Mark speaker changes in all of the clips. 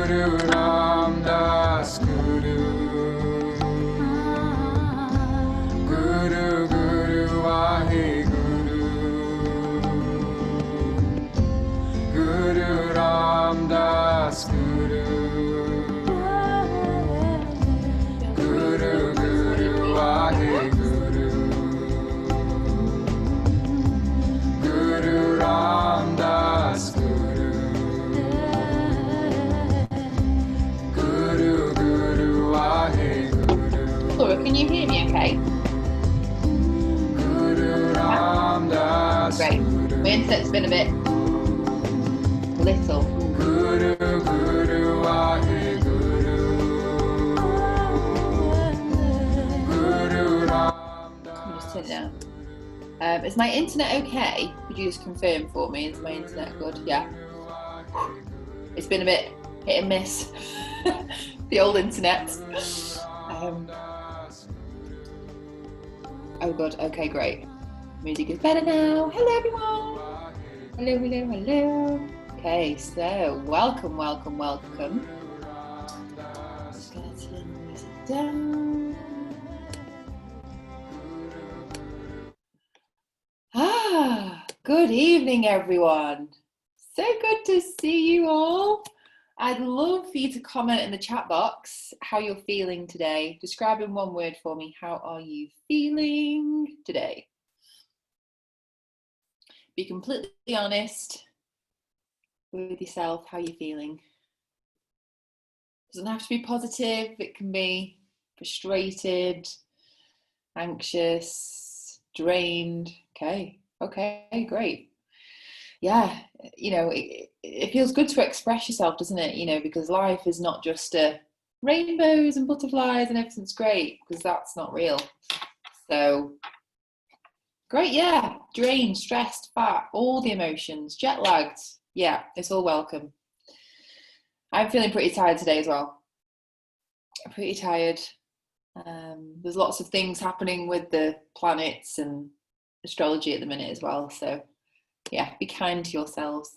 Speaker 1: Guru Ram Das Guru, Guru Guru Vaheguru, Guru Ram Das Guru, Guru Guru Vaheguru, Guru Ram Das Guru, Guru Guru Vaheguru.
Speaker 2: Laura, can you hear me okay?
Speaker 1: Guru Ram Das
Speaker 2: Great.
Speaker 1: Guru,
Speaker 2: My internet's been a bit little.
Speaker 1: Guru Guru Vaheguru, Guru Ram
Speaker 2: Let me just
Speaker 1: Das
Speaker 2: turn it down. Is my internet okay? Could you just confirm for me? Is my internet good? Yeah. It's been a bit hit and miss. The old internet. Oh good. Okay, great. Music is better now. Hello everyone. Hello, hello, hello. Okay, so welcome. Just gonna turn the music down. Good evening, everyone. So good to see you all. I'd love for you to comment in the chat box how you're feeling today. Describe in one word for me, how are you feeling today? Be completely honest with yourself, how you're feeling. Doesn't have to be positive, it can be frustrated, anxious, drained. Okay, great. Yeah, you know, it feels good to express yourself, doesn't it? You know, because life is not just rainbows and butterflies and everything's great, because that's not real. So, great, yeah. Drained, stressed, fat, all the emotions, jet lagged. Yeah, it's all welcome. I'm feeling pretty tired today as well. I'm pretty tired. There's lots of things happening with the planets and astrology at the minute as well. So, yeah, be kind to yourselves.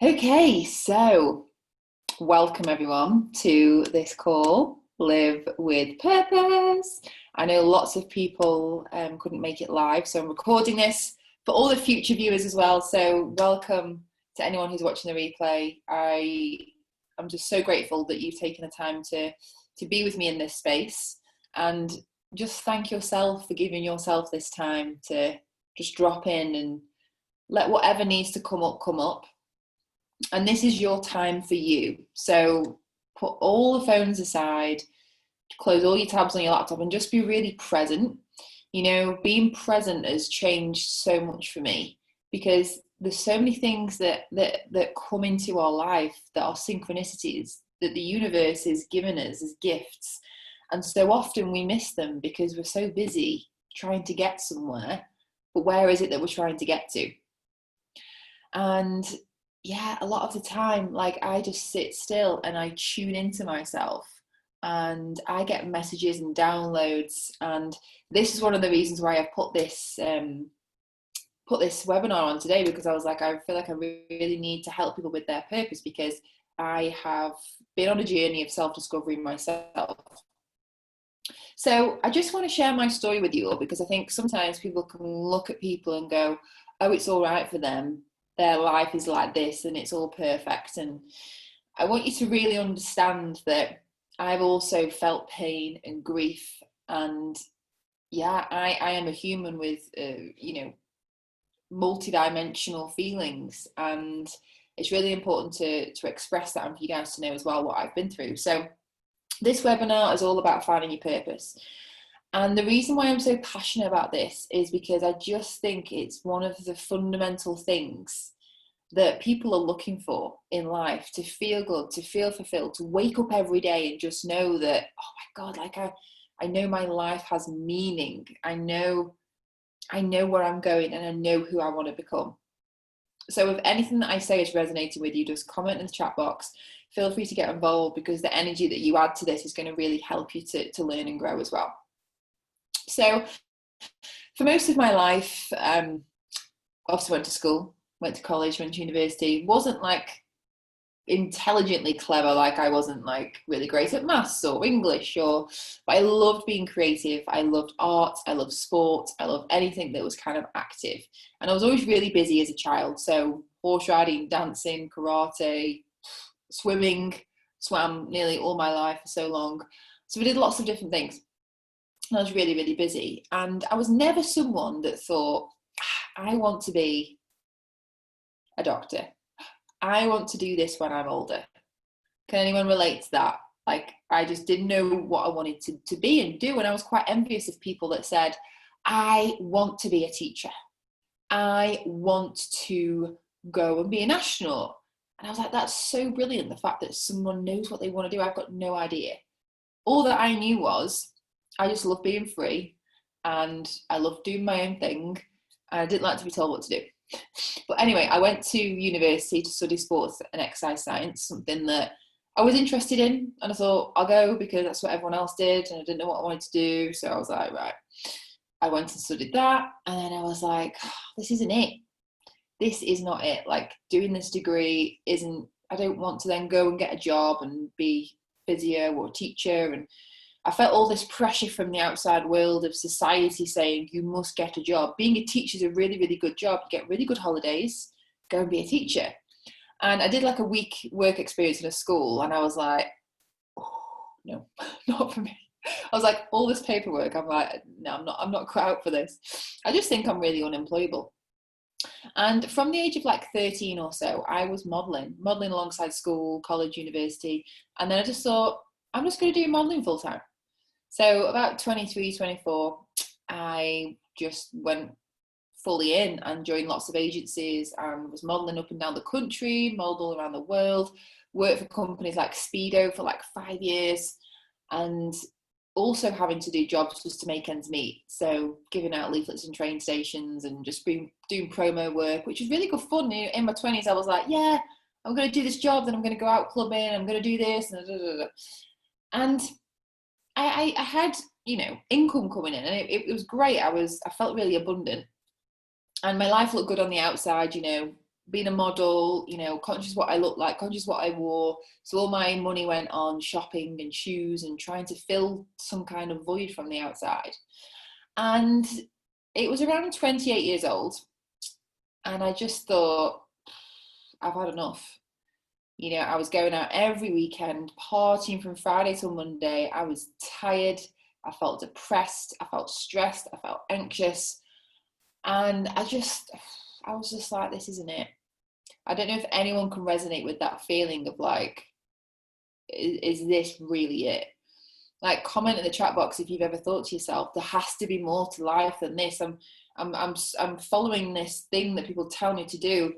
Speaker 2: Okay, so welcome everyone to this call, Live with Purpose. I know lots of people couldn't make it live, so I'm recording this for all the future viewers as well. So welcome to anyone who's watching the replay. I'm just so grateful that you've taken the time to be with me in this space, and just thank yourself for giving yourself this time to just drop in and let whatever needs to come up. And this is your time for you. So put all the phones aside, close all your tabs on your laptop, and just be really present. You know, being present has changed so much for me, because there's so many things that come into our life that are synchronicities that the universe is giving us as gifts. And so often we miss them because we're so busy trying to get somewhere. But where is it that we're trying to get to? And yeah, a lot of the time, like, I just sit still and I tune into myself, and I get messages and downloads. And this is one of the reasons why I've put this webinar on today, because I was like, I feel like I really need to help people with their purpose, because I have been on a journey of self-discovery myself. So I just want to share my story with you all, because I think sometimes people can look at people and go, oh, it's all right for them. Their life is like this and it's all perfect. And I want you to really understand that I've also felt pain and grief. And yeah, I am a human with, multi-dimensional feelings. And it's really important to express that, and for you guys to know as well what I've been through. So this webinar is all about finding your purpose. And the reason why I'm so passionate about this is because I just think it's one of the fundamental things that people are looking for in life, to feel good, to feel fulfilled, to wake up every day and just know that, oh my God, like I know my life has meaning. I know where I'm going, and I know who I want to become. So if anything that I say is resonating with you, just comment in the chat box. Feel free to get involved, because the energy that you add to this is going to really help you to learn and grow as well. So for most of my life, obviously went to school, went to college, went to university. Wasn't like intelligently clever. Like I wasn't like really great at maths or English, but I loved being creative. I loved art. I loved sport. I loved anything that was kind of active. And I was always really busy as a child. So horse riding, dancing, karate, swimming, swam nearly all my life for so long. So we did lots of different things. And I was really, really busy. And I was never someone that thought, I want to be a doctor. I want to do this when I'm older. Can anyone relate to that? Like, I just didn't know what I wanted to be and do. And I was quite envious of people that said, I want to be a teacher. I want to go and be an astronaut. And I was like, that's so brilliant. The fact that someone knows what they want to do, I've got no idea. All that I knew was I just love being free and I love doing my own thing. And I didn't like to be told what to do. But anyway, I went to university to study sports and exercise science, something that I was interested in. And I thought, I'll go because that's what everyone else did. And I didn't know what I wanted to do. So I was like, right. I went and studied that. And then I was like, this isn't it. This is not it. Like, doing this degree isn't, I don't want to then go and get a job and be physio or teacher. And I felt all this pressure from the outside world of society saying you must get a job. Being a teacher is a really, really good job. You get really good holidays, go and be a teacher. And I did like a week work experience in a school and I was like, oh, no, not for me. I was like, all this paperwork, I'm like, no, I'm not cut out for this. I just think I'm really unemployable. And from the age of like 13 or so, I was modelling alongside school, college, university. And then I just thought, I'm just going to do modelling full time. So about 23, 24, I just went fully in and joined lots of agencies and was modelling up and down the country, modelled all around the world, worked for companies like Speedo for like 5 years, and also having to do jobs just to make ends meet. So giving out leaflets in train stations and just doing promo work, which was really good fun. In my 20s, I was like, yeah, I'm going to do this job, then I'm going to go out clubbing, I'm going to do this. And I had, income coming in, and it was great. I felt really abundant, and my life looked good on the outside. Being a model, conscious what I looked like, conscious what I wore. So all my money went on shopping and shoes and trying to fill some kind of void from the outside. And it was around 28 years old, and I just thought, I've had enough. I was going out every weekend, partying from Friday till Monday. I was tired. I felt depressed. I felt stressed. I felt anxious. And I was just like, this isn't it. I don't know if anyone can resonate with that feeling of like, is this really it? Like, comment in the chat box if you've ever thought to yourself, there has to be more to life than this. I'm following this thing that people tell me to do,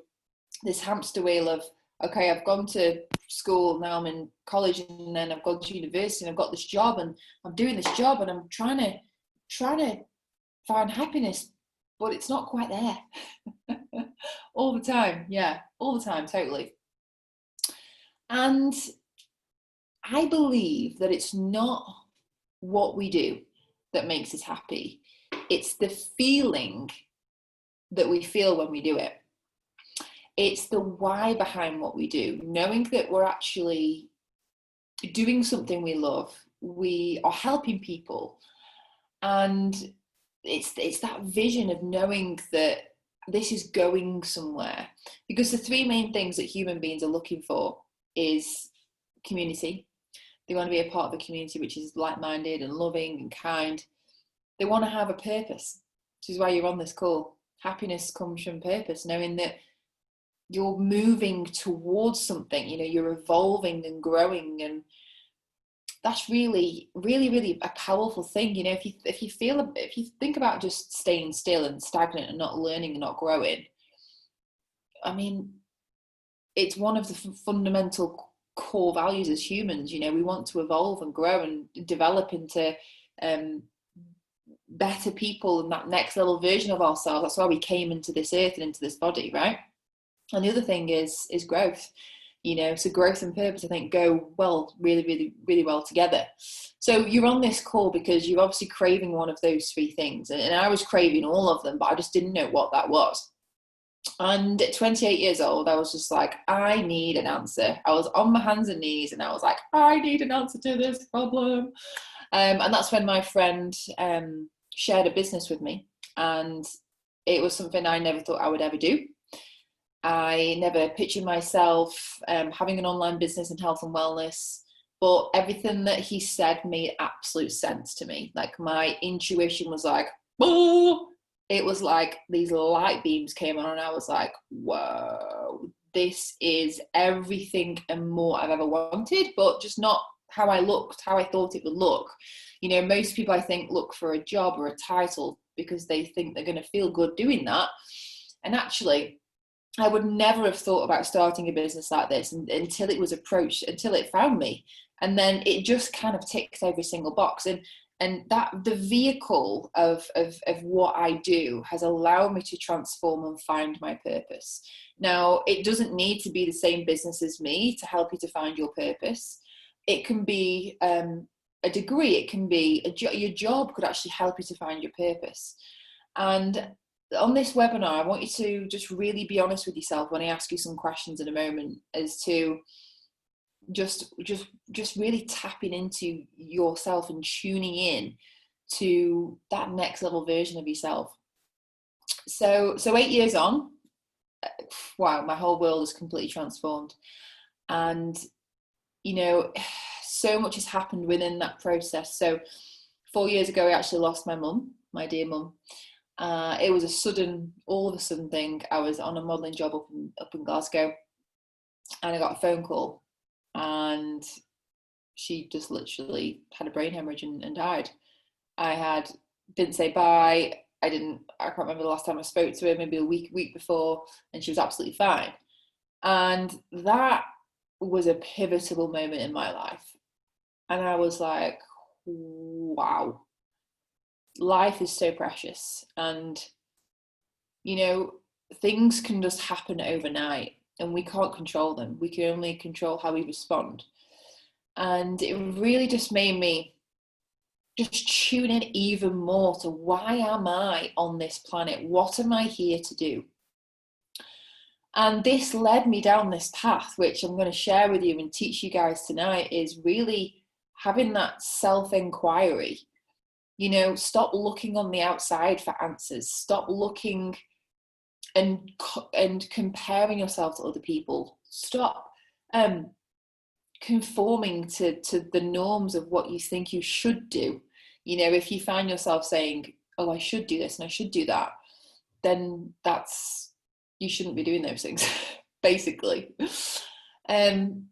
Speaker 2: this hamster wheel of, okay, I've gone to school, now I'm in college, and then I've gone to university, and I've got this job, and I'm doing this job, and I'm trying to find happiness, but it's not quite there. All the time, yeah, all the time, totally. And I believe that it's not what we do that makes us happy. It's the feeling that we feel when we do it. It's the why behind what we do, knowing that we're actually doing something we love, we are helping people, and it's that vision of knowing that this is going somewhere. Because the three main things that human beings are looking for is community. They want to be a part of a community which is like-minded and loving and kind. They want to have a purpose, which is why you're on this call. Happiness comes from purpose, knowing that you're moving towards something, you're evolving and growing, and that's really, really, really a powerful thing. If you think about just staying still and stagnant and not learning and not growing, I mean, it's one of the fundamental core values as humans. We want to evolve and grow and develop into better people and that next level version of ourselves. That's why we came into this earth and into this body, right? And the other thing is growth. So growth and purpose, I think, go well, really, really, really well together. So you're on this call because you're obviously craving one of those three things. And I was craving all of them, but I just didn't know what that was. And at 28 years old, I was just like, I need an answer. I was on my hands and knees and I was like, I need an answer to this problem. And that's when my friend shared a business with me. And it was something I never thought I would ever do. I never pictured myself having an online business in health and wellness, but everything that he said made absolute sense to me. Like my intuition was like, oh, it was like these light beams came on and I was like, whoa, this is everything and more I've ever wanted, but just not how I looked, how I thought it would look. You know, most people I think look for a job or a title because they think they're going to feel good doing that. And actually, I would never have thought about starting a business like this until it was approached, until it found me. And then it just kind of ticks every single box. And that the vehicle of what I do has allowed me to transform and find my purpose. Now, it doesn't need to be the same business as me to help you to find your purpose. It can be a degree, it can be your job could actually help you to find your purpose. And on this webinar, I want you to just really be honest with yourself when I ask you some questions in a moment, as to just really tapping into yourself and tuning in to that next level version of yourself. So 8 years on, wow, my whole world is completely transformed. And, you know, so much has happened within that process. So 4 years ago, I actually lost my mum, my dear mum. It was all of a sudden thing. I was on a modelling job up in Glasgow, and I got a phone call, and she just literally had a brain hemorrhage and died. I didn't say bye. I can't remember the last time I spoke to her, maybe a week before, and she was absolutely fine. And that was a pivotal moment in my life. And I was like, wow, life is so precious. And, you know, things can just happen overnight and we can't control them. We can only control how we respond. And it really just made me just tune in even more to, why am I on this planet? What am I here to do? And this led me down this path, which I'm going to share with you and teach you guys tonight, is really having that self-inquiry. You know, stop looking on the outside for answers. Stop looking and comparing yourself to other people. Stop conforming to the norms of what you think you should do. You know, if you find yourself saying, oh, I should do this and I should do that, then you shouldn't be doing those things, basically. And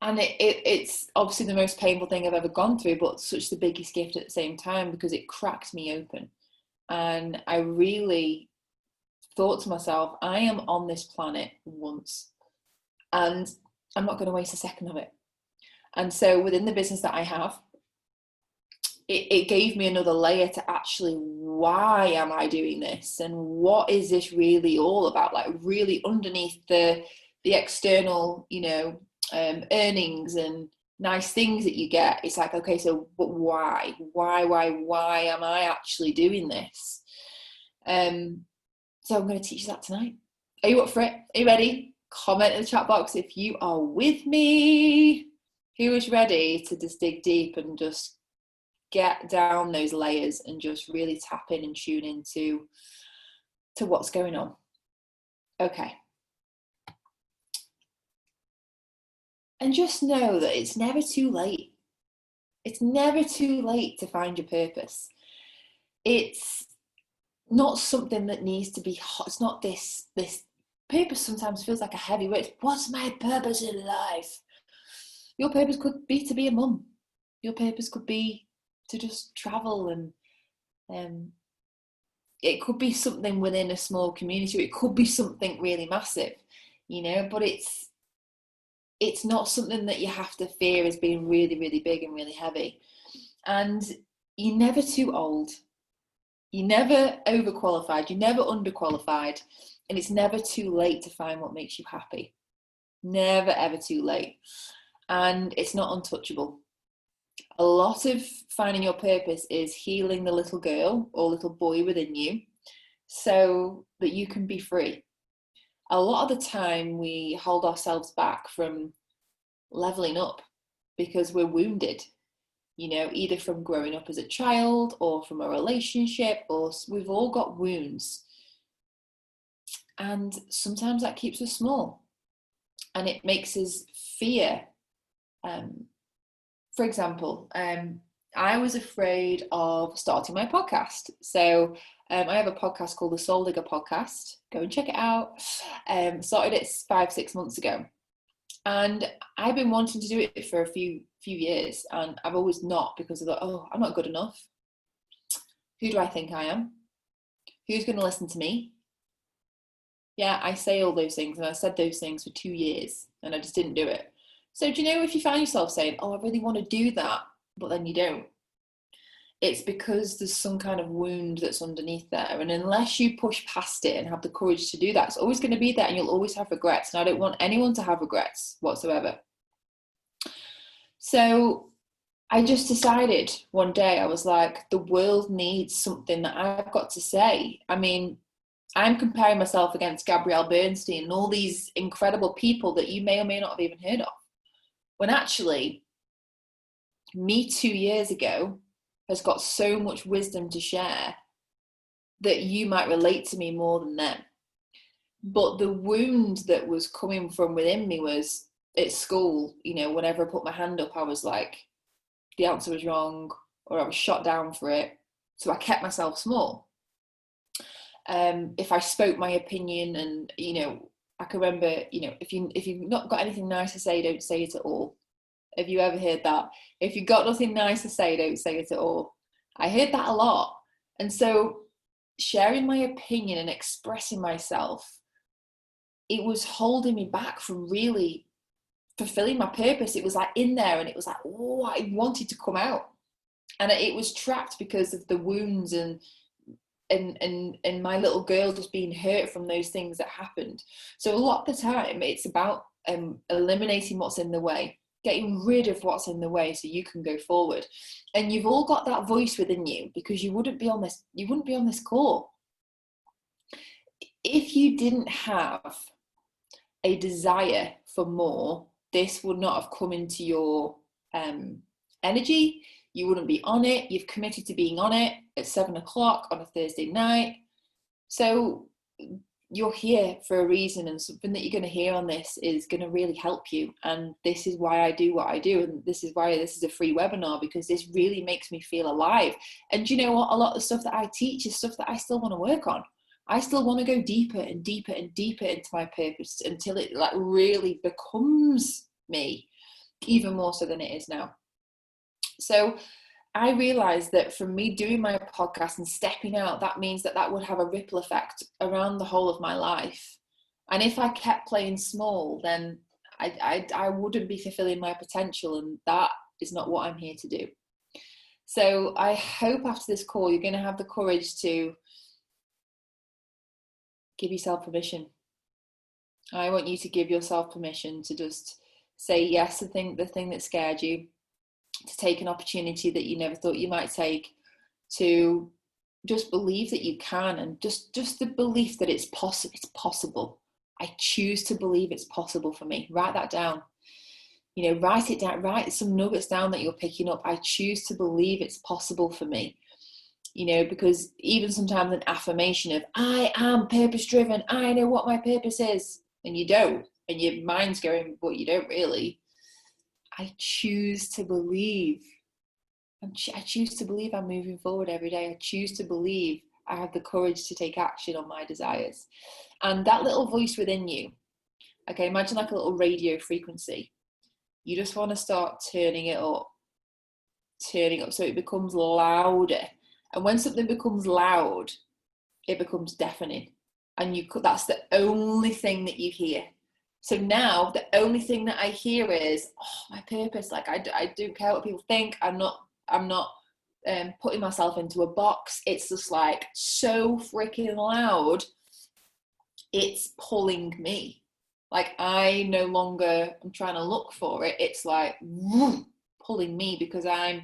Speaker 2: it's obviously the most painful thing I've ever gone through, but such the biggest gift at the same time, because it cracked me open. And I really thought to myself, I am on this planet once, and I'm not going to waste a second of it. And so within the business that I have, it gave me another layer to actually, why am I doing this? And what is this really all about? Like really underneath the external, you know, earnings and nice things that you get. It's like, okay, so but why am I actually doing this? So I'm going to teach you that tonight. Are you up for it? Are you ready? Comment in the chat box if you are with me. Who is ready to just dig deep and just get down those layers and just really tap in and tune into what's going on? Okay. And just know that it's never too late. It's never too late to find your purpose. It's not something that needs to be hot. It's not this purpose sometimes feels like a heavy weight. What's my purpose in life? Your purpose could be to be a mum. Your purpose could be to just travel, and it could be something within a small community. It could be something really massive, you know, but it's not something that you have to fear as being really, really big and really heavy. And you're never too old. You're never overqualified. You're never underqualified. And it's never too late to find what makes you happy. Never, ever too late. And it's not untouchable. A lot of finding your purpose is healing the little girl or little boy within you, so that you can be free. A lot of the time we hold ourselves back from leveling up because we're wounded, either from growing up as a child or from a relationship, or we've all got wounds. And sometimes that keeps us small and it makes us fear. For example, I was afraid of starting my podcast. So I have a podcast called the Soul Digger Podcast. Go and check it out. Started it 5-6 months ago. And I've been wanting to do it for a few years, and I've always not, because I thought, oh, I'm not good enough. Who do I think I am? Who's going to listen to me? Yeah, I say all those things, and I said those things for 2 years, and I just didn't do it. So do you know, if you find yourself saying, oh, I really want to do that, but then you don't, it's because there's some kind of wound that's underneath there. And unless you push past it and have the courage to do that, it's always going to be there, and you'll always have regrets. And I don't want anyone to have regrets whatsoever. So I just decided one day, I was like, the world needs something that I've got to say. I mean, I'm comparing myself against Gabrielle Bernstein and all these incredible people that you may or may not have even heard of. When actually, me 2 years ago has got so much wisdom to share that you might relate to me more than them. But the wound that was coming from within me was at school, whenever I put my hand up, I was like, the answer was wrong, or I was shot down for it. So I kept myself small. If I spoke my opinion, and, I can remember, if you've not got anything nice to say, don't say it at all. Have you ever heard that? If you've got nothing nice to say, don't say it at all. I heard that a lot. And so sharing my opinion and expressing myself, it was holding me back from really fulfilling my purpose. It was like in there, and it was like, oh, I wanted to come out. And it was trapped because of the wounds and my little girl just being hurt from those things that happened. So a lot of the time it's about eliminating what's in the way, getting rid of what's in the way so you can go forward. And you've all got that voice within you, because you wouldn't be on this call if you didn't have a desire for more. This would not have come into your energy. You wouldn't be on it. You've committed to being on it at 7:00 on a Thursday night. So you're here for a reason, and something that you're going to hear on this is going to really help you. And this is why I do what I do. And this is why this is a free webinar, because this really makes me feel alive. And you know what? A lot of the stuff that I teach is stuff that I still want to work on. I still want to go deeper and deeper and deeper into my purpose until it like really becomes me, even more so than it is now. So I realized that from me doing my podcast and stepping out, that means that would have a ripple effect around the whole of my life. And if I kept playing small, then I wouldn't be fulfilling my potential, and that is not what I'm here to do. So I hope after this call, you're going to have the courage to give yourself permission. I want you to give yourself permission to just say yes to the thing that scared you, to take an opportunity that you never thought you might take, to just believe that you can, and just the belief that it's possible. I choose to believe it's possible for me. Write that down. Write it down. Write some nuggets down that you're picking up. I choose to believe it's possible for me. Because even sometimes an affirmation of, I am purpose driven, I know what my purpose is, and you don't, and your mind's going, but you don't really. I choose to believe. I choose to believe I'm moving forward every day. I choose to believe I have the courage to take action on my desires. And that little voice within you, okay, imagine like a little radio frequency. You just want to start turning it up so it becomes louder. And when something becomes loud, it becomes deafening. And that's the only thing that you hear. So now the only thing that I hear is, oh, my purpose. Like I don't care what people think. I'm not putting myself into a box. It's just like so freaking loud. It's pulling me. Like I'm trying to look for it. It's like pulling me, because I'm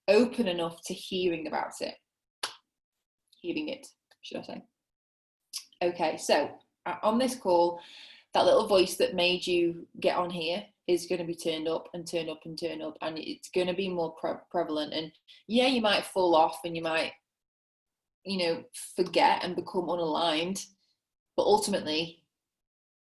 Speaker 2: open enough to hearing it, should I say. Okay, so on this call, that little voice that made you get on here is going to be turned up and turned up and turned up, and it's going to be more prevalent. And yeah, you might fall off and you might, forget and become unaligned, but ultimately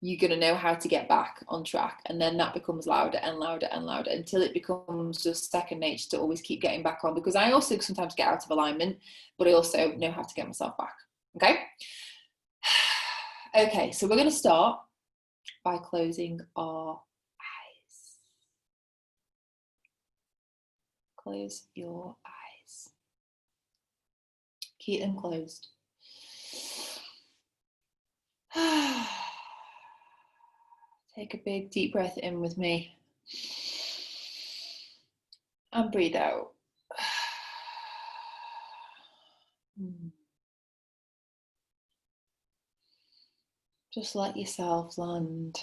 Speaker 2: you're going to know how to get back on track, and then that becomes louder and louder and louder until it becomes just second nature to always keep getting back on, because I also sometimes get out of alignment, but I also know how to get myself back. Okay, so we're going to start by closing our eyes. Close your eyes. Keep them closed. Take a big deep breath in with me. And breathe out. Just let yourself land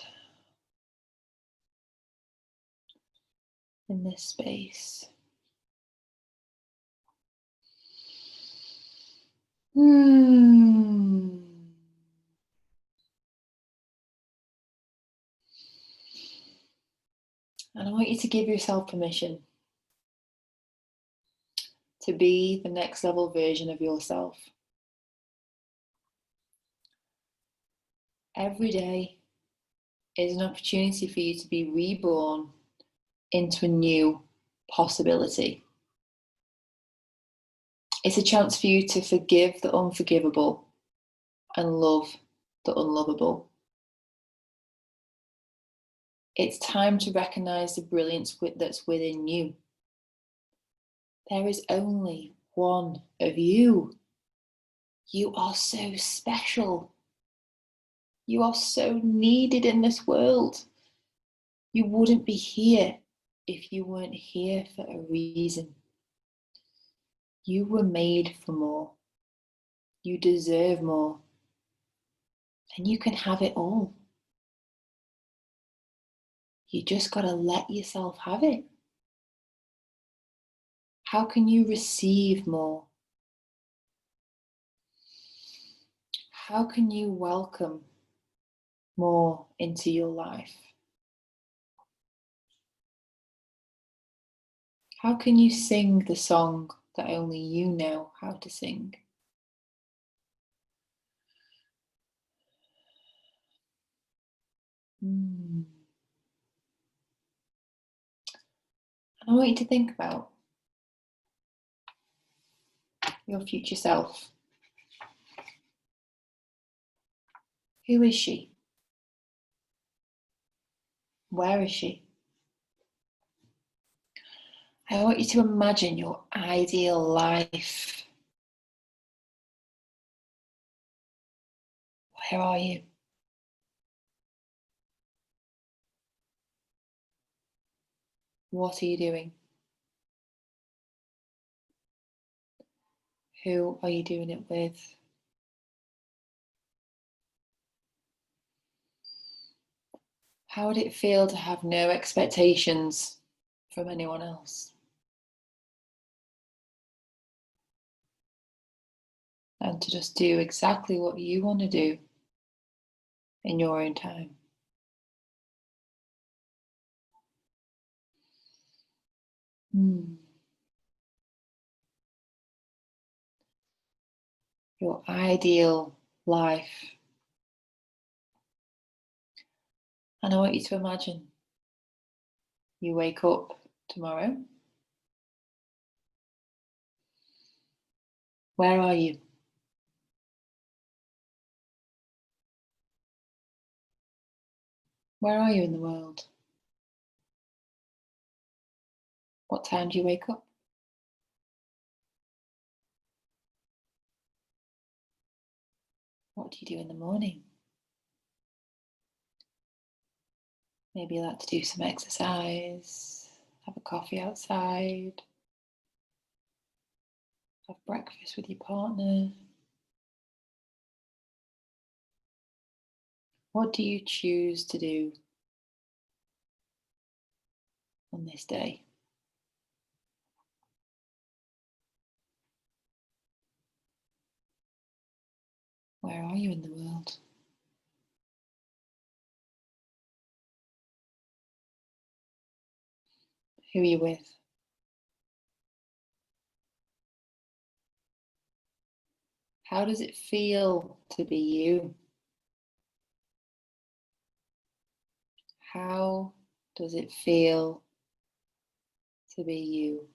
Speaker 2: in this space. And I want you to give yourself permission to be the next level version of yourself. Every day is an opportunity for you to be reborn into a new possibility. It's a chance for you to forgive the unforgivable and love the unlovable. It's time to recognize the brilliance that's within you. There is only one of you. You are so special. You are so needed in this world. You wouldn't be here if you weren't here for a reason. You were made for more. You deserve more. And you can have it all. You just got to let yourself have it. How can you receive more? How can you welcome more into your life? How can you sing the song that only you know how to sing? And I want you to think about your future self. Who is she? Where is she? I want you to imagine your ideal life. Where are you? What are you doing? Who are you doing it with? How would it feel to have no expectations from anyone else? And to just do exactly what you want to do in your own time. Your ideal life. And I want you to imagine you wake up tomorrow. Where are you? Where are you in the world? What time do you wake up? What do you do in the morning? Maybe you like to do some exercise, have a coffee outside, have breakfast with your partner. What do you choose to do on this day? Where are you in the world? Who are you with? How does it feel to be you? How does it feel to be you?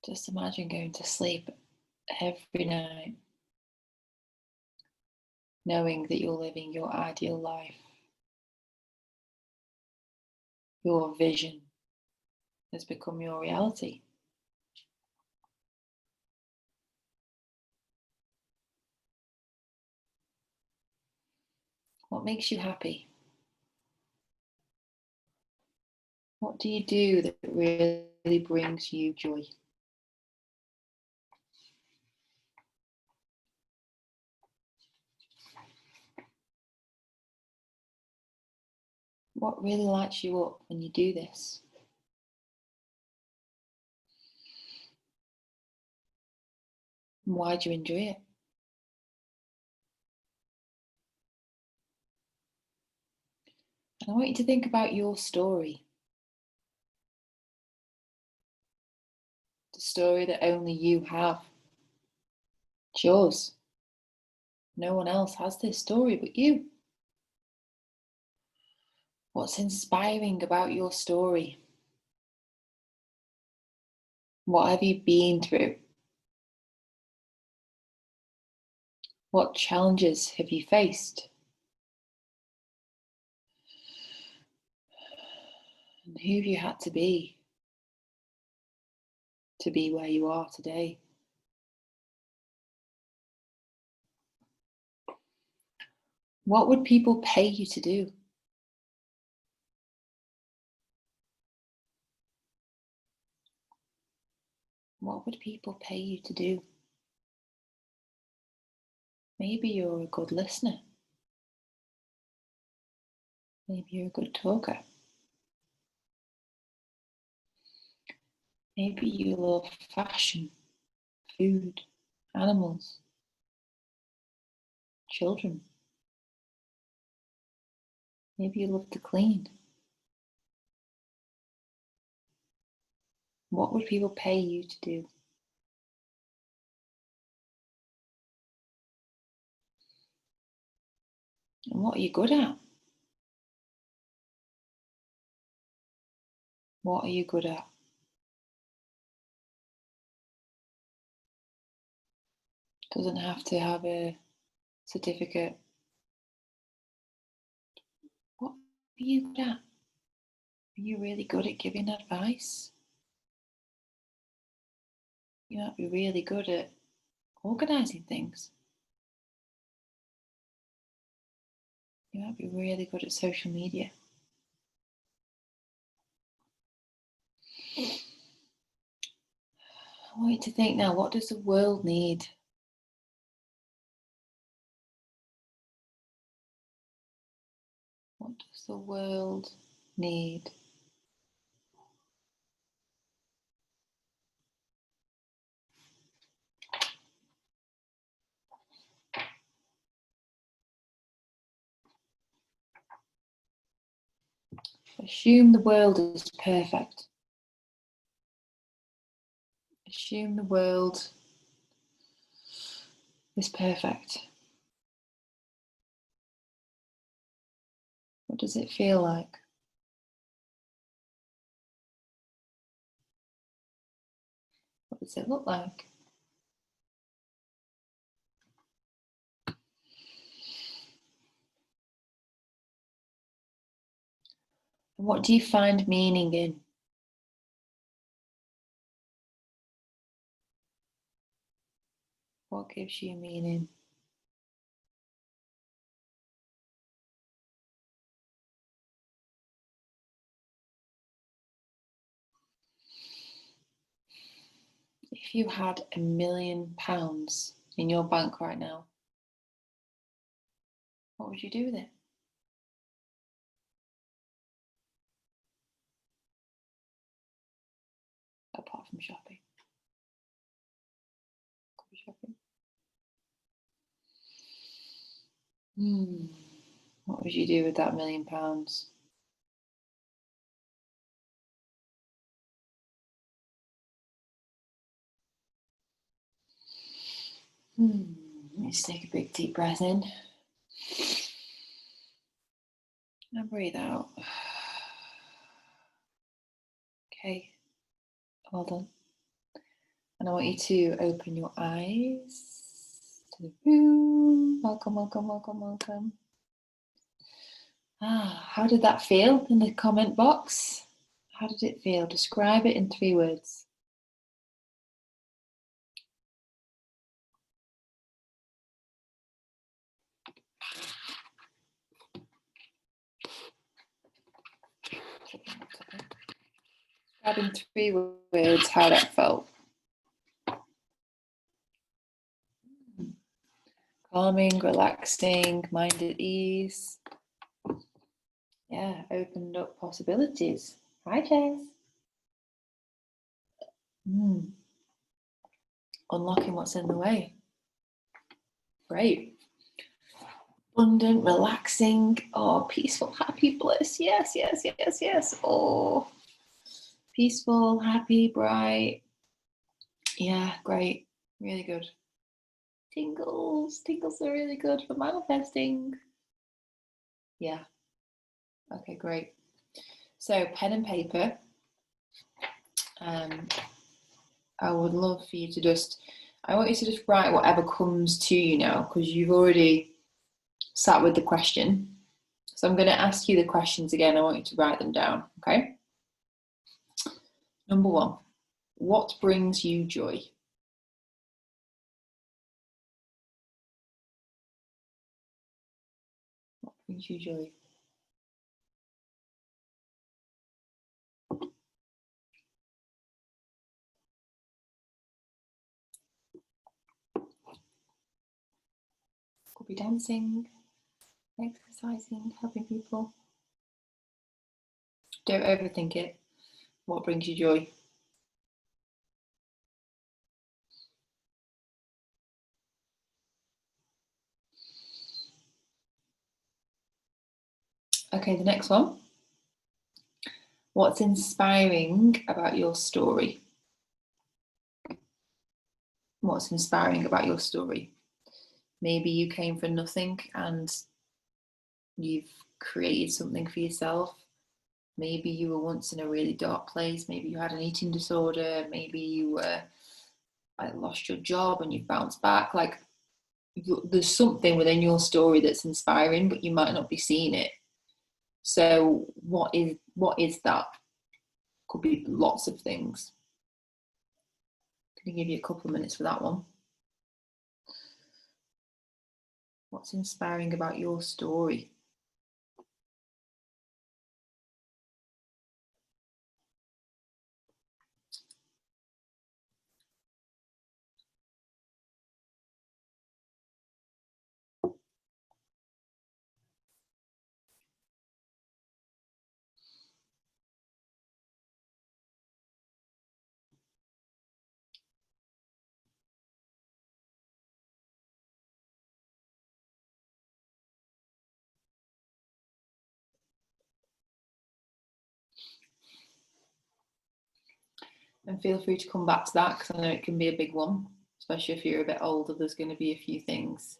Speaker 2: Just imagine going to sleep every night, knowing that you're living your ideal life. Your vision has become your reality. What makes you happy? What do you do that really brings you joy? What really lights you up when you do this? Why do you enjoy it? And I want you to think about your story. The story that only you have. It's yours. No one else has this story but you. What's inspiring about your story? What have you been through? What challenges have you faced? And who have you had to be where you are today? What would people pay you to do? What would people pay you to do? Maybe you're a good listener. Maybe you're a good talker. Maybe you love fashion, food, animals, children. Maybe you love to clean. What would people pay you to do? And what are you good at? What are you good at? Doesn't have to have a certificate. What are you good at? Are you really good at giving advice? You might be really good at organising things. You might be really good at social media. I want you to think now, what does the world need? What does the world need? Assume the world is perfect. Assume the world is perfect. What does it feel like? What does it look like? And what do you find meaning in? What gives you meaning? If you had £1 million in your bank right now, what would you do with it? Apart from shopping. Could be shopping. What would you do with that £1,000,000? Let's take a big deep breath in and breathe out. Okay, well done. And I want you to open your eyes to the room. Welcome, welcome, welcome, welcome. How did that feel in the comment box? How did it feel? Describe it in 3 words. Describe in 3 words how that felt. Calming, relaxing, mind at ease. Yeah, opened up possibilities. Hi, Jess. Unlocking what's in the way. Great. Abundant, relaxing, peaceful, happy, bliss. Yes, yes, yes, yes. Oh, peaceful, happy, bright. Yeah, great. Really good. Tingles. Tingles are really good for manifesting. Yeah. Okay, great. So pen and paper. I would love for you to I want you to just write whatever comes to you now, because you've already sat with the question. So I'm going to ask you the questions again. I want you to write them down, okay? Number 1, what brings you joy? What brings you joy? Could be dancing, exercising, helping people. Don't overthink it. What brings you joy? Okay, the next one. What's inspiring about your story? What's inspiring about your story? Maybe you came from nothing and you've created something for yourself. Maybe you were once in a really dark place. Maybe you had an eating disorder. Maybe you lost your job and you've bounced back. Like, there's something within your story that's inspiring, but you might not be seeing it. So what is that? Could be lots of things. Can I give you a couple of minutes for that one? What's inspiring about your story? And feel free to come back to that, because I know it can be a big one, especially if you're a bit older. There's going to be a few things,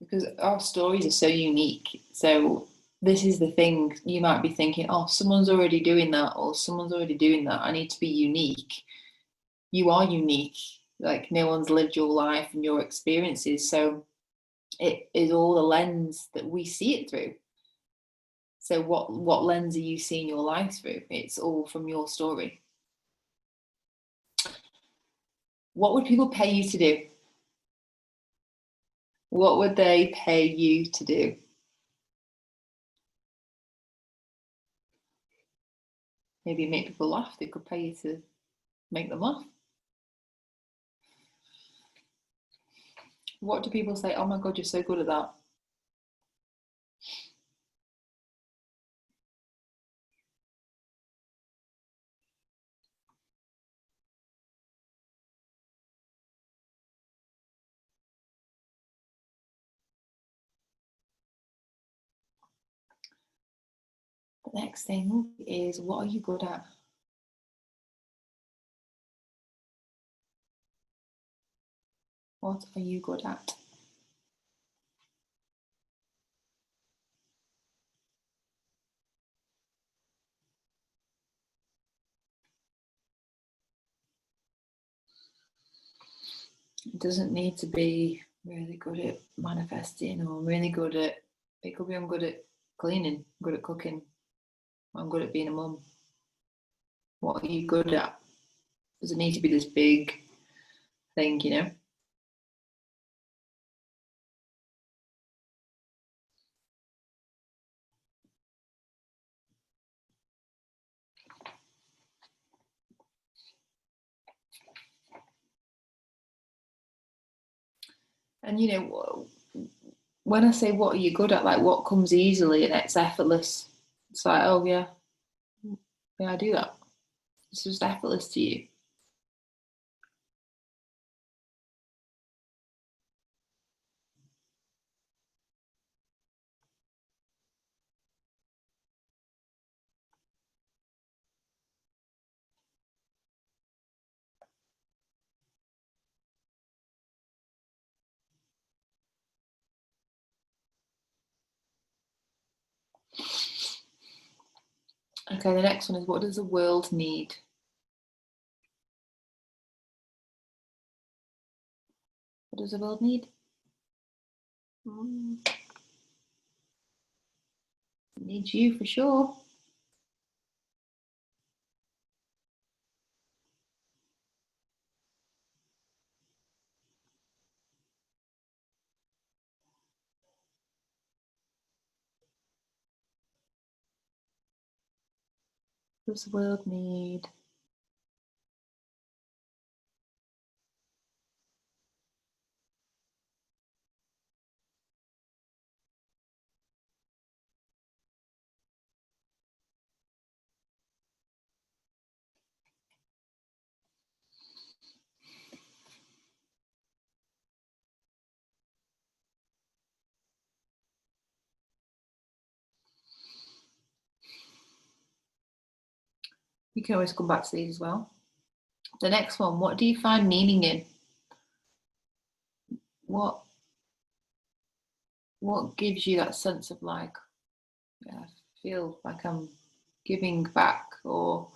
Speaker 2: because our stories are so unique. So this is the thing. You might be thinking, oh, someone's already doing that, or someone's already doing that. I need to be unique. You are unique. Like, no one's lived your life and your experiences. So it is all the lens that we see it through. So what lens are you seeing your life through? It's all from your story. What would people pay you to do? What would they pay you to do? Maybe make people laugh. They could pay you to make them laugh. What do people say? Oh my God, you're so good at that. next thing is, what are you good at? What are you good at? It doesn't need to be really good at manifesting or really good at, it could be I'm good at cleaning, good at cooking, I'm good at being a mum. What are you good at? Does it need to be this big thing, you know? And you know, when I say what are you good at, like what comes easily and it's effortless. It's like, oh yeah, I do that. It's just effortless to you. Okay, the next one is, what does the world need? What does the world need? It needs you for sure. What does the world need? You can always come back to these as well. The next one, what do you find meaning in? What gives you that sense of like, yeah, I feel like I'm giving back, or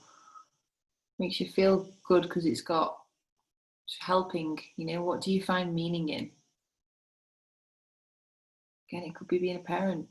Speaker 2: makes you feel good because it's got helping, you know? What do you find meaning in? Again, it could be being a parent.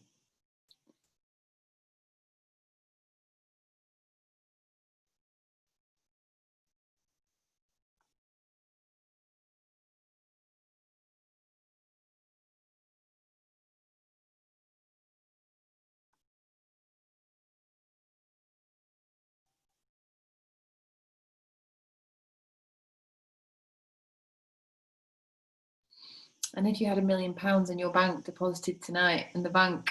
Speaker 2: And if you had £1 million in your bank deposited tonight in the bank,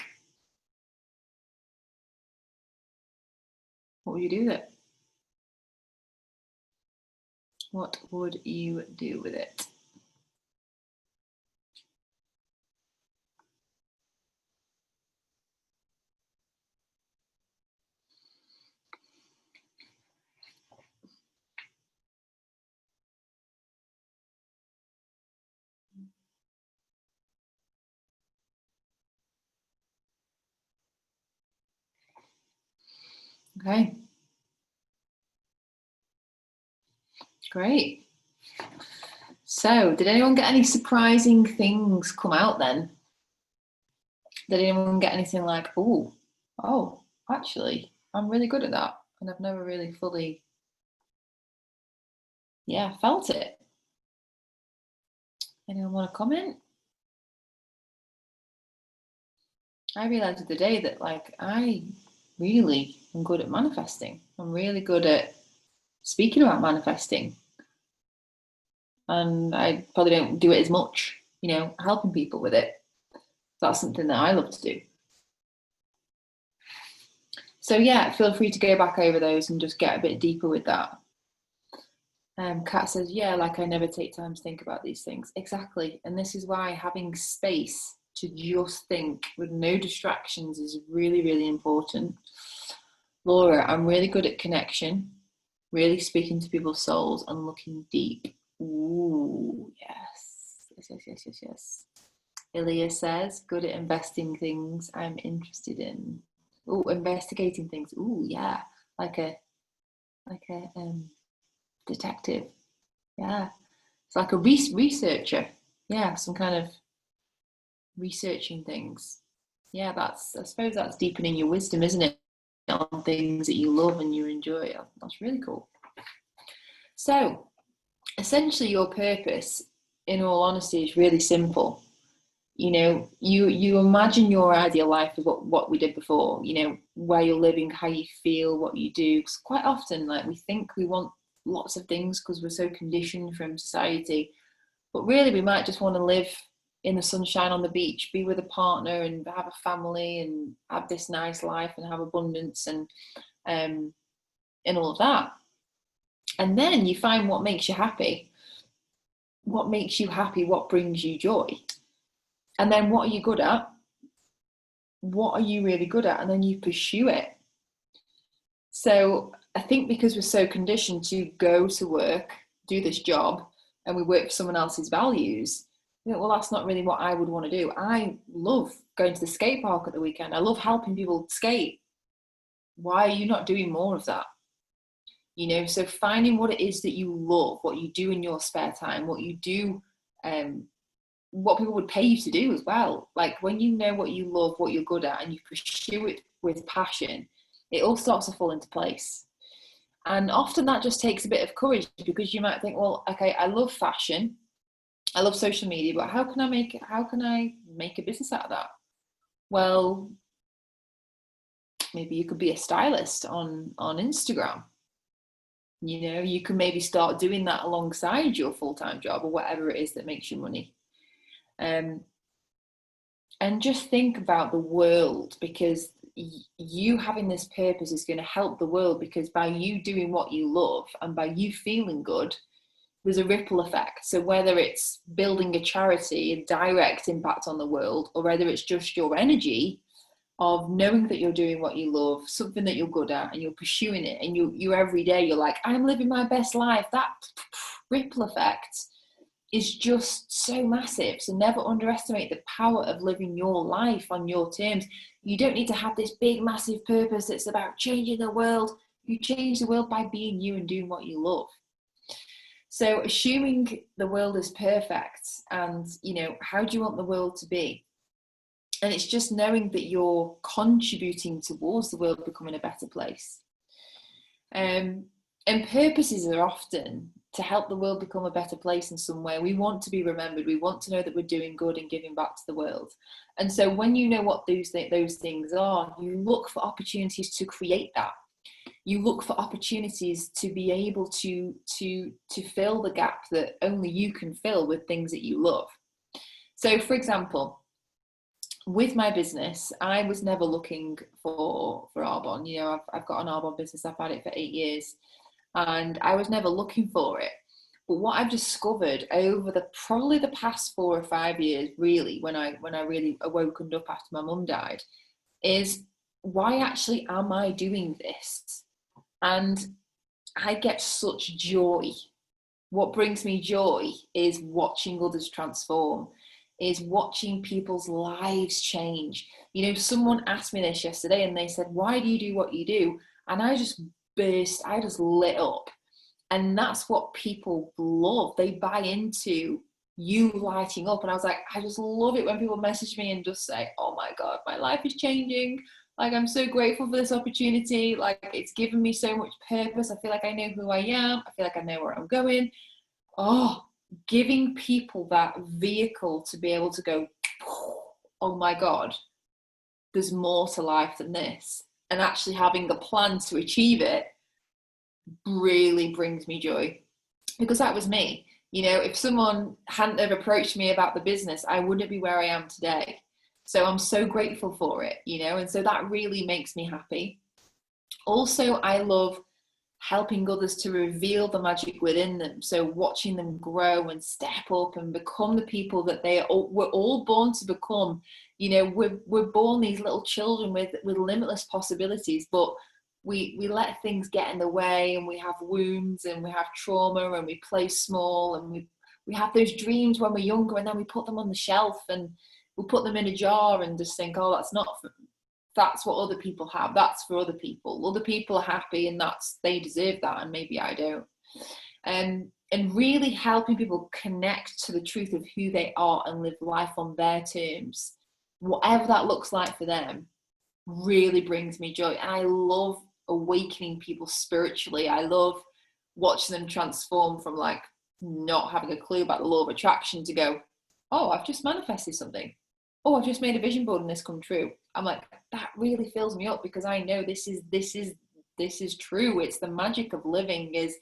Speaker 2: what would you do with it? What would you do with it? Okay. Great. So, did anyone get any surprising things come out then? Did anyone get anything like, oh, actually, I'm really good at that, and I've never really fully, felt it? Anyone want to comment? I realized the other day that, like, I really am good at manifesting. I'm really good at speaking about manifesting, and I probably don't do it as much, you know, helping people with it. That's something that I love to do. So yeah, feel free to go back over those and just get a bit deeper with that. Kat says, yeah, like I never take time to think about these things. Exactly. And this is why having space to just think with no distractions is really, really important. Laura, I'm really good at connection, really speaking to people's souls and looking deep. Ooh, yes. Yes, yes, yes, yes, yes. Ilya says, good at investing things I'm interested in. Oh, investigating things. Ooh, yeah. Like a detective. Yeah. It's like a researcher. Yeah, some kind of researching things. Yeah, I suppose that's deepening your wisdom, isn't it? On things that you love and you enjoy. That's really cool. So, essentially, your purpose, in all honesty, is really simple. You know, you imagine your ideal life of what we did before. You know, where you're living, how you feel, what you do. Because quite often, like, we think we want lots of things because we're so conditioned from society, but really, we might just want to live in the sunshine on the beach, be with a partner, and have a family, and have this nice life, and have abundance, um, and all of that. And then you find what makes you happy, what brings you joy, and then what are you good at? What are you really good at? And then you pursue it. So I think because we're so conditioned to go to work, do this job, and we work for someone else's values, you know, well, that's not really what I would want to do. I love going to the skate park at the weekend. I love helping people skate. Why are you not doing more of that? You know, so finding what it is that you love, what you do in your spare time, what you do, what people would pay you to do as well. Like when you know what you love, what you're good at, and you pursue it with passion, it all starts to fall into place. And often that just takes a bit of courage, because you might think, well, okay, I love fashion, I love social media, but how can I make a business out of that? Well, maybe you could be a stylist on Instagram. You know, you can maybe start doing that alongside your full-time job or whatever it is that makes you money. And just think about the world, because you having this purpose is going to help the world, because by you doing what you love and by you feeling good, there's a ripple effect. So whether it's building a charity, a direct impact on the world, or whether it's just your energy of knowing that you're doing what you love, something that you're good at, and you're pursuing it, and you every day you're like, I'm living my best life, that ripple effect is just so massive. So never underestimate the power of living your life on your terms. You don't need to have this big massive purpose that's about changing the world. You change the world by being you and doing what you love. So assuming the world is perfect, and you know, how do you want the world to be? And it's just knowing that you're contributing towards the world becoming a better place. And purposes are often to help the world become a better place in some way. We want to be remembered. We want to know that we're doing good and giving back to the world. And so when you know what those things are, you look for opportunities to create that. You look for opportunities to be able to fill the gap that only you can fill with things that you love. So, for example, with my business, I was never looking for Arbonne. You know, I've got an Arbonne business. I've had it for 8 years, and I was never looking for it. But what I've discovered over probably the past 4 or 5 years, really, when I really awoken up after my mum died, is why actually am I doing this? And I get such joy. What brings me joy is watching others transform, is watching people's lives change. You know, someone asked me this yesterday and they said, why do you do what you do? And I just lit up. And that's what people love. They buy into you lighting up. And I was like, I just love it when people message me and just say, oh my God, my life is changing. Like, I'm so grateful for this opportunity. Like, it's given me so much purpose. I feel like I know who I am. I feel like I know where I'm going. Oh, giving people that vehicle to be able to go, oh my God, there's more to life than this. And actually having a plan to achieve it really brings me joy, because that was me. You know, if someone hadn't have approached me about the business, I wouldn't be where I am today. So I'm so grateful for it, you know, and so that really makes me happy. Also, I love helping others to reveal the magic within them. So watching them grow and step up and become the people that we're all born to become. You know, we're born these little children with limitless possibilities, but we let things get in the way, and we have wounds and we have trauma, and we play small, and we have those dreams when we're younger, and then we put them on the shelf and we put them in a jar and just think, oh, that's what other people have, that's for other people. Other people are happy, and they deserve that, and maybe I don't. And really helping people connect to the truth of who they are and live life on their terms, whatever that looks like for them, really brings me joy. And I love awakening people spiritually. I love watching them transform from like not having a clue about the law of attraction to go, oh, I've just manifested something. Oh, I've just made a vision board and this come true. I'm like, that really fills me up, because I know this is true. It's the magic of living, is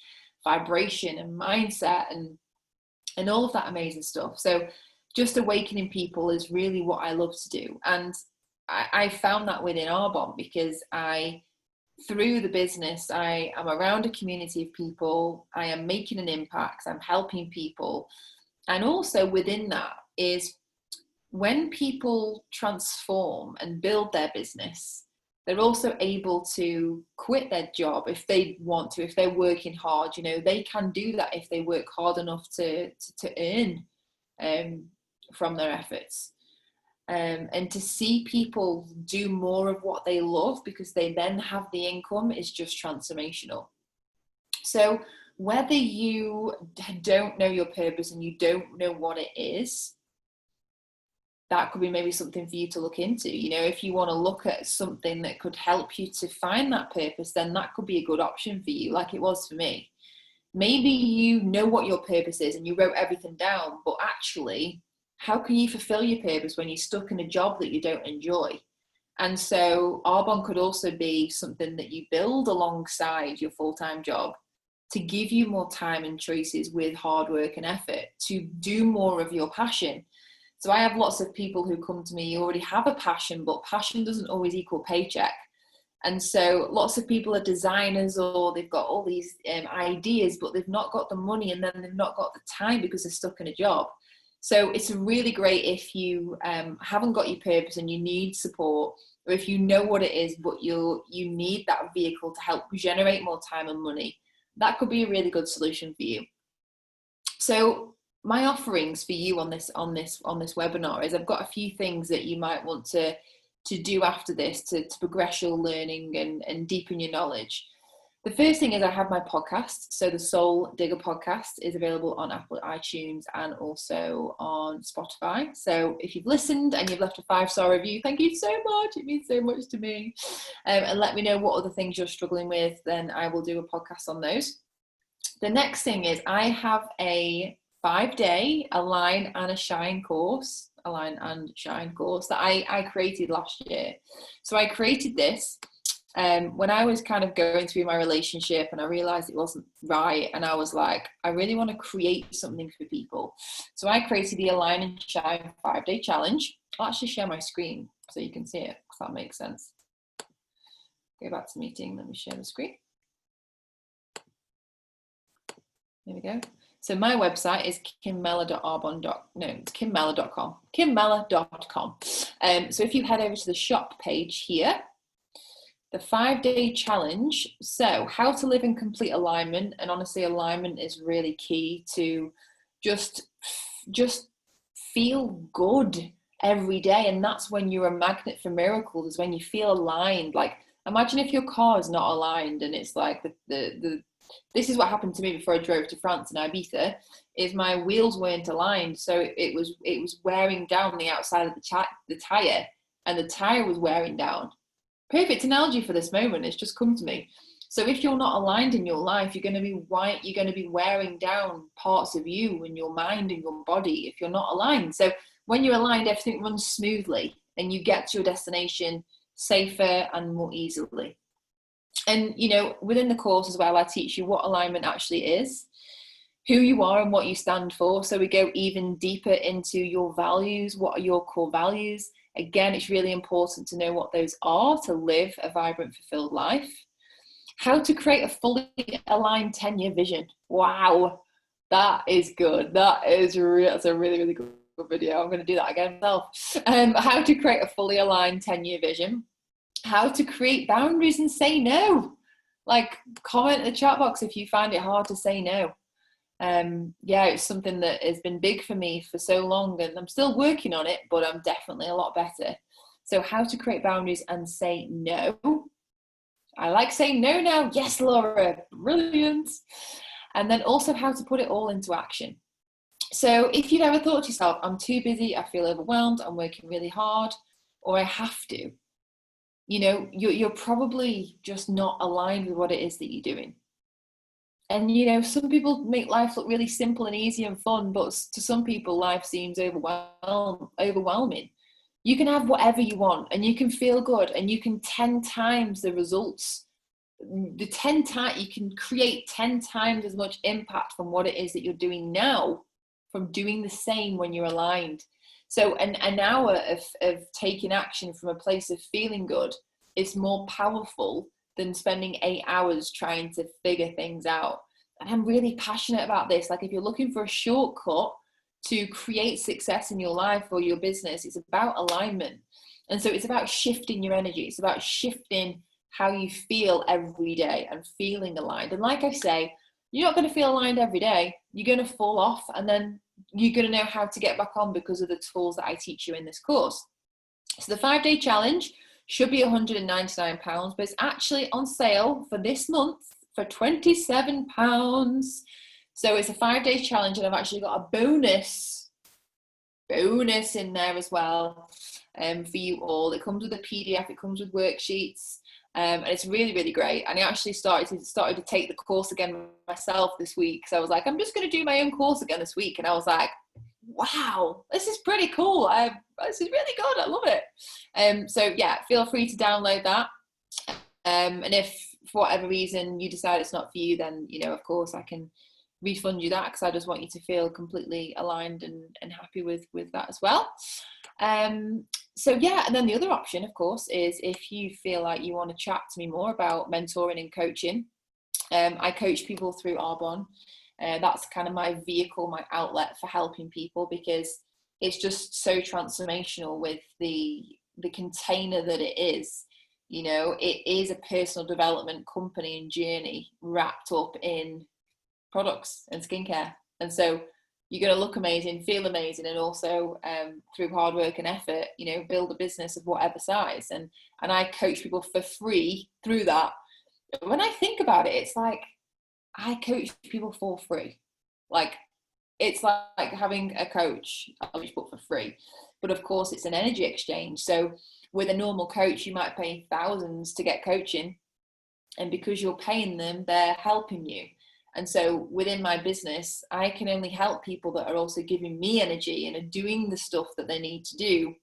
Speaker 2: vibration and mindset and all of that amazing stuff. So just awakening people is really what I love to do. And I found that within Arbonne, because through the business, I am around a community of people. I am making an impact. I'm helping people. And also within that is when people transform and build their business, they're also able to quit their job if they want to, if they're working hard. They can do that if they work hard enough to earn from their efforts. And to see people do more of what they love because they then have the income is just transformational. So whether you don't know your purpose and you don't know what it is, that could be maybe something for you to look into. If you want to look at something that could help you to find that purpose, then that could be a good option for you, like it was for me. Maybe you know what your purpose is and you wrote everything down, but actually, how can you fulfill your purpose when you're stuck in a job that you don't enjoy? And so Arbonne could also be something that you build alongside your full-time job to give you more time and choices with hard work and effort to do more of your passion. So I have lots of people who come to me who already have a passion, but passion doesn't always equal paycheck. And so lots of people are designers, or they've got all these ideas, but they've not got the money, and then they've not got the time because they're stuck in a job. So it's really great if you haven't got your purpose and you need support, or if you know what it is, but you need that vehicle to help generate more time and money. That could be a really good solution for you. So my offerings for you on this webinar is I've got a few things that you might want to do after this to progress your learning and deepen your knowledge. The first thing is I have my podcast. So the Soul Digger podcast is available on Apple iTunes and also on Spotify. So if you've listened and you've left a 5-star review, thank you so much. It means so much to me. And let me know what other things you're struggling with. Then I will do a podcast on those. The next thing is I have a 5-day Align and Shine course that I created last year. So I created this when I was kind of going through my relationship and I realized it wasn't right, and I was like, I really want to create something for people. So I created the Align and Shine 5-day challenge. I'll actually share my screen so you can see it, if that makes sense. Go back to meeting, let me share the screen. Here we go. So my website is kimmela.com. kimmela.com. So if you head over to the shop page here, the 5-day challenge. So how to live in complete alignment. And honestly, alignment is really key to just feel good every day. And that's when you're a magnet for miracles, is when you feel aligned. Like imagine if your car is not aligned and it's like this is what happened to me before I drove to France in Ibiza, is my wheels weren't aligned. So it was wearing down the outside of the tyre, and the tyre was wearing down. Perfect analogy for this moment. It's just come to me. So if you're not aligned in your life, you're going to be wearing down parts of you and your mind and your body if you're not aligned. So when you're aligned, everything runs smoothly and you get to your destination safer and more easily. And, within the course as well, I teach you what alignment actually is, who you are and what you stand for. So we go even deeper into your values. What are your core values? Again, it's really important to know what those are to live a vibrant, fulfilled life. How to create a fully aligned 10-year vision. Wow, that is good. That's a really, really good video. I'm going to do that again myself. How to create a fully aligned 10-year vision. how to create boundaries and say no. Like, comment in the chat box if you find it hard to say no. Yeah, it's something that has been big for me for so long, and I'm still working on it, but I'm definitely a lot better. So how to create boundaries and say no. I like saying no now. Yes, Laura, brilliant. And then also how to put it all into action. So if you've ever thought to yourself, I'm too busy, I feel overwhelmed, I'm working really hard, or I have to, you know, you're probably just not aligned with what it is that you're doing. And, you know, some people make life look really simple and easy and fun, but to some people, life seems overwhelming. You can have whatever you want, and you can feel good, and you can 10 times the results. The 10 times you can create 10 times as much impact from what it is that you're doing now, from doing the same when you're aligned. So an hour of taking action from a place of feeling good is more powerful than spending 8 hours trying to figure things out. And I'm really passionate about this. Like, if you're looking for a shortcut to create success in your life or your business, it's about alignment. And so it's about shifting your energy. It's about shifting how you feel every day and feeling aligned. And like I say, you're not going to feel aligned every day. You're going to fall off, and then you're going to know how to get back on because of the tools that I teach you in this course. So the 5-day challenge should be £199, but it's actually on sale for this month for £27. So it's a 5-day challenge, and I've actually got a bonus in there as well for you all. It comes with a PDF, it comes with worksheets, and it's really, really great. And I actually started to take the course again myself this week. So I was like, I'm just going to do my own course again this week. And I was like, wow, this is pretty cool. This is really good. I love it. So yeah, feel free to download that. And if for whatever reason you decide it's not for you, then, you know, of course I can refund you that, because I just want you to feel completely aligned and happy with that as well. So yeah, and then the other option, of course, is if you feel like you want to chat to me more about mentoring and coaching. I coach people through Arbonne. That's kind of my vehicle, my outlet for helping people, because it's just so transformational with the container that it is. You know, it is a personal development company and journey wrapped up in products and skincare. And so you're going to look amazing, feel amazing, and also through hard work and effort, you know, build a business of whatever size. And I coach people for free through that. When I think about it, it's like I coach people for free. Like, it's like having a coach, I coach people for free. But of course, it's an energy exchange. So with a normal coach, you might pay thousands to get coaching. And because you're paying them, they're helping you. And so within my business, I can only help people that are also giving me energy and are doing the stuff that they need to do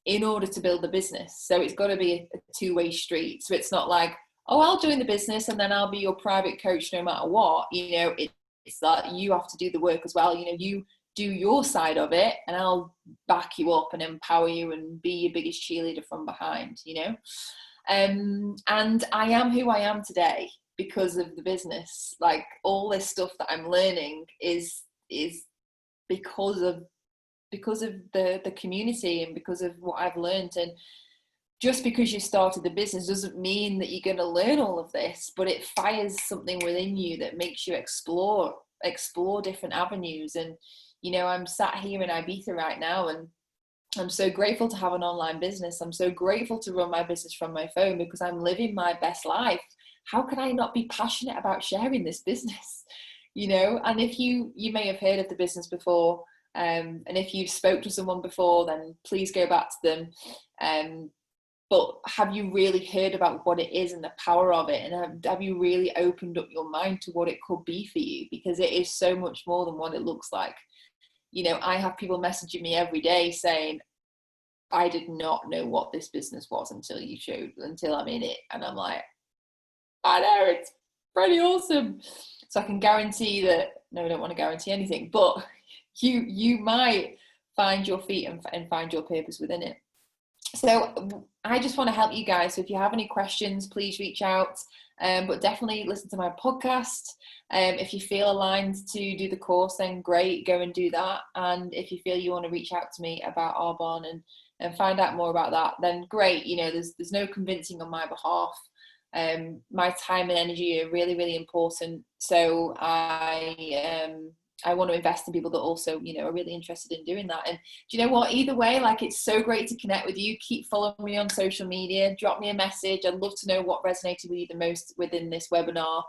Speaker 2: in order to build the business. So it's got to be a two-way street. So it's not like, oh, I'll join the business and then I'll be your private coach no matter what. You know, it's that you have to do the work as well. You know, you do your side of it, and I'll back you up and empower you and be your biggest cheerleader from behind, you know. And I am who I am today because of the business. Like, all this stuff that I'm learning is because of the community and because of what I've learned. And just because you started the business doesn't mean that you're going to learn all of this, but it fires something within you that makes you explore different avenues. And, you know, I'm sat here in Ibiza right now, and I'm so grateful to have an online business. I'm so grateful to run my business from my phone because I'm living my best life. How can I not be passionate about sharing this business? You know, and if you may have heard of the business before, and if you've spoke to someone before, then please go back to them. But have you really heard about what it is and the power of it? And have you really opened up your mind to what it could be for you? Because it is so much more than what it looks like. You know, I have people messaging me every day saying, I did not know what this business was until I'm in it. And I'm like, I know, it's pretty awesome. So I can guarantee that, no, I don't want to guarantee anything, but you might find your feet and find your purpose within it. So I just want to help you guys. So if you have any questions, please reach out. But definitely listen to my podcast. If you feel aligned to do the course, then great, go and do that. And if you feel you want to reach out to me about Arbonne and and find out more about that, then great. You know, there's no convincing on my behalf. My time and energy are really, really important. So I want to invest in people that also, you know, are really interested in doing that. And do you know what? Either way, like, it's so great to connect with you. Keep following me on social media. Drop me a message. I'd love to know what resonated with you the most within this webinar.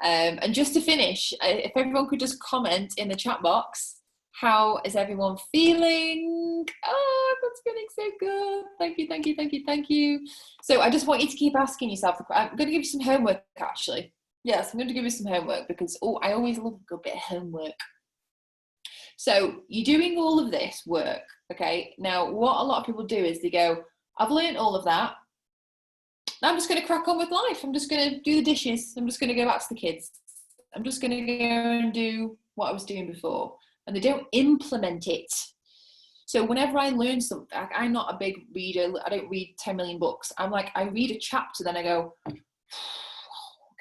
Speaker 2: And just to finish, if everyone could just comment in the chat box, how is everyone feeling? Oh, everyone's feeling so good. Thank you, thank you, thank you, thank you. So I just want you to keep asking yourself. I'm going to give you some homework, actually. Yes, I'm going to give you some homework because I always love a good bit of homework. So you're doing all of this work, okay? Now, what a lot of people do is they go, I've learned all of that. I'm just going to crack on with life. I'm just going to do the dishes. I'm just going to go back to the kids. I'm just going to go and do what I was doing before. And they don't implement it. So whenever I learn something, I'm not a big reader. I don't read 10 million books. I'm like, I read a chapter, then I go,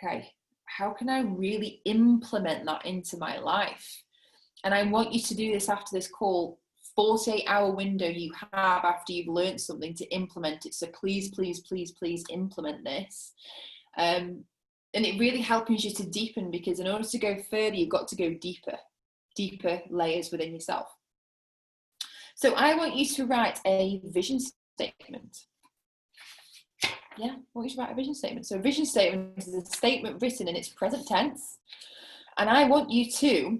Speaker 2: okay, how can I really implement that into my life? And I want you to do this after this call. 48-hour window you have after you've learned something to implement it. So please, please, please, please implement this. And it really helps you to deepen, because in order to go further, you've got to go deeper layers within yourself. So I want you to write a vision statement. Yeah, I want you to write a vision statement. So a vision statement is a statement written in its present tense. And I want you to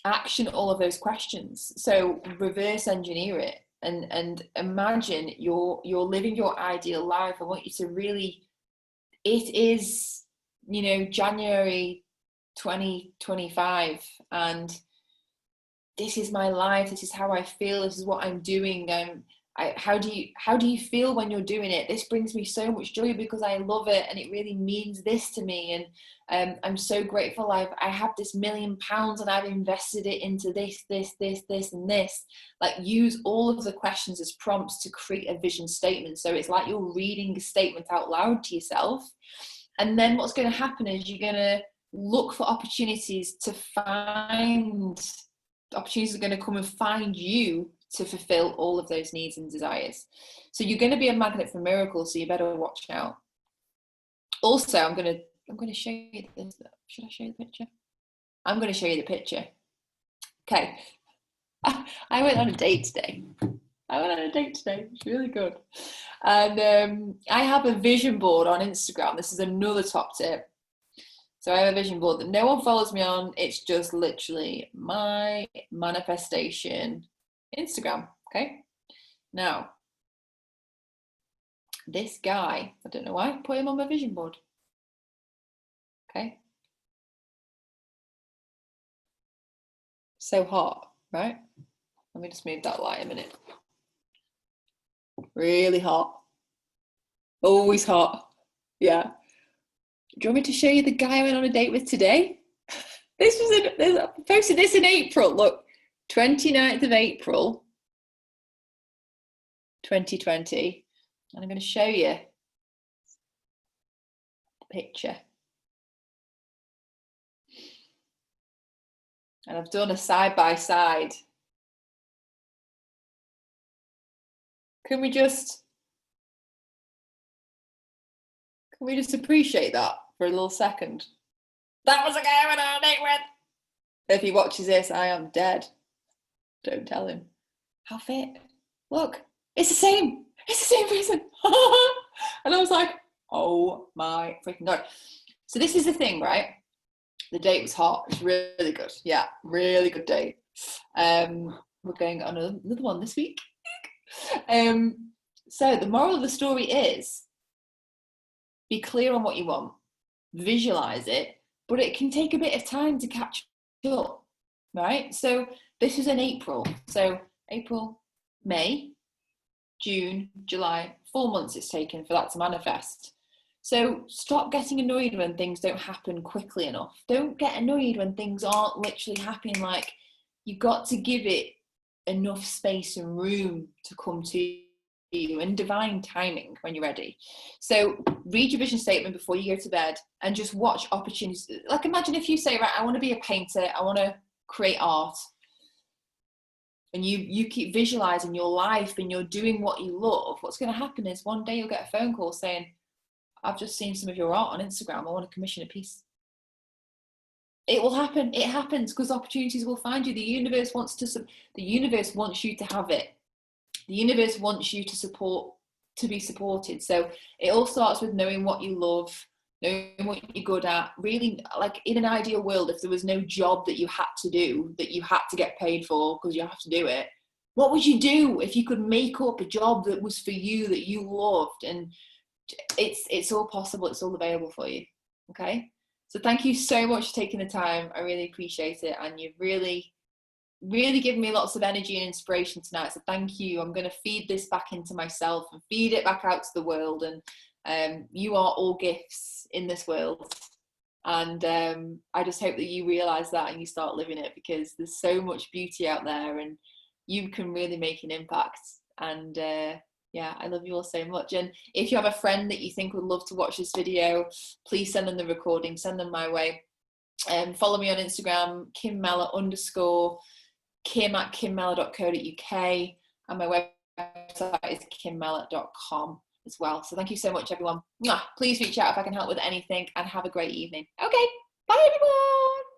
Speaker 2: action all of those questions. So reverse engineer it and imagine you're living your ideal life. I want you to really, it is, you know, January 2025, and this is my life, this is how I feel, this is what I'm doing. How do you feel when you're doing it? This brings me so much joy because I love it and it really means this to me, and I'm so grateful I have this £1 million and I've invested it into this and this. Like, use all of the questions as prompts to create a vision statement. So it's like you're reading a statement out loud to yourself, and then what's going to happen is you're going to look for opportunities to find, opportunities are going to come and find you to fulfill all of those needs and desires. So you're going to be a magnet for miracles, so you better watch out. Also, I'm going to show you this. Should I show you the picture? I'm going to show you the picture. Okay. I went on a date today. It's really good. And I have a vision board on Instagram. This is another top tip. So I have a vision board that no one follows me on. It's just literally my manifestation Instagram. Okay. Now, this guy, I don't know why, I put him on my vision board. Okay. So hot, right? Let me just move that light a minute. Really hot. Always hot. Yeah. Do you want me to show you the guy I went on a date with today? I posted this in April. Look, 29th of April, 2020. And I'm going to show you the picture. And I've done a side by side. Can we just appreciate that for a little second? That was a guy I went on a date with. If he watches this, I am dead. Don't tell him. How fit. Look, it's the same person. And I was like, oh my freaking God. So this is the thing, right? The date was hot. It's really good. Yeah, really good date. We're going on another one this week. So the moral of the story is, be clear on what you want, visualize it, but it can take a bit of time to catch up, right? So this is in April. So April, May, June, July, 4 months it's taken for that to manifest. So stop getting annoyed when things don't happen quickly enough. Don't get annoyed when things aren't literally happening. Like, you've got to give it enough space and room to come to you, and divine timing when you're ready. So read your vision statement before you go to bed and just watch opportunities. Like, imagine if you say, right, I want to be a painter, I want to create art. and you keep visualizing your life and you're doing what you love, what's going to happen is one day you'll get a phone call saying, I've just seen some of your art on Instagram, I want to commission a piece. It will happen. It happens because opportunities will find you. The universe wants you to have it. The universe wants you to be supported. So it all starts with knowing what you love, knowing what you're good at. Really, like in an ideal world, if there was no job that you had to do, that you had to get paid for because you have to do it, what would you do if you could make up a job that was for you, that you loved? And it's all possible. It's all available for you. Okay. So thank you so much for taking the time. I really appreciate it. And you've really given me lots of energy and inspiration tonight. So thank you. I'm going to feed this back into myself and feed it back out to the world. And you are all gifts in this world. And I just hope that you realize that and you start living it, because there's so much beauty out there and you can really make an impact. And yeah, I love you all so much. And if you have a friend that you think would love to watch this video, please send them the recording, send them my way. Follow me on Instagram, kim@kimmella.co.uk, and my website is kimmella.com as well. So thank you so much, everyone. Please reach out if I can help with anything, and have a great evening. Okay, bye everyone.